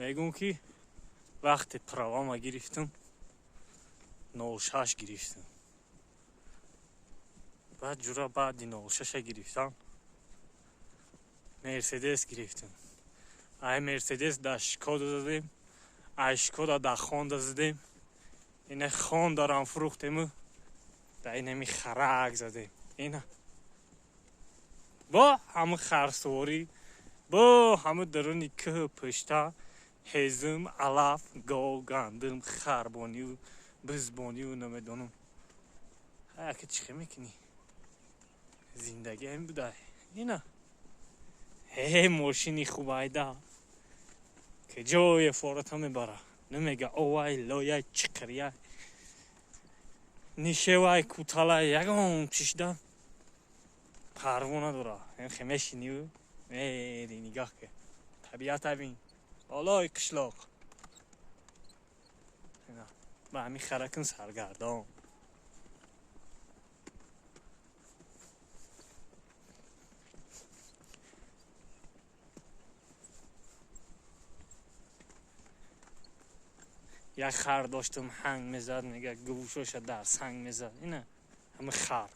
میگم که وقتی پروامو گرفتم 06 گرفتم. بعد جورا بعد 06 گرفتم مرسدس گرفتم. ای مرسدس در شکودا زدیم، ای شکودا در خوندا زدیم. اینه خون دارم فروختیم، در اینمی خرک زدیم. اینه با همه خرسواری، با همه درونی که پشتا هزم، علاف، گو، گندم، خربانی و بزبانی و نمیدونم. که چیخه میکنی؟ زندگی هم بوده. اینه ماشینی خوب ایده که جای فورتا میبره، نمیگه اوای لایه چکریه نیشوای کوتاله یگم چشده پروانه داره. این خمیشی نیو میری نگاه که طبیعت بین بالای قشلاق. با همین خرکن سرگردان. یک خر داشتم هنگ میزد، میگه گوشش در سنگ میزد. اینه همه خر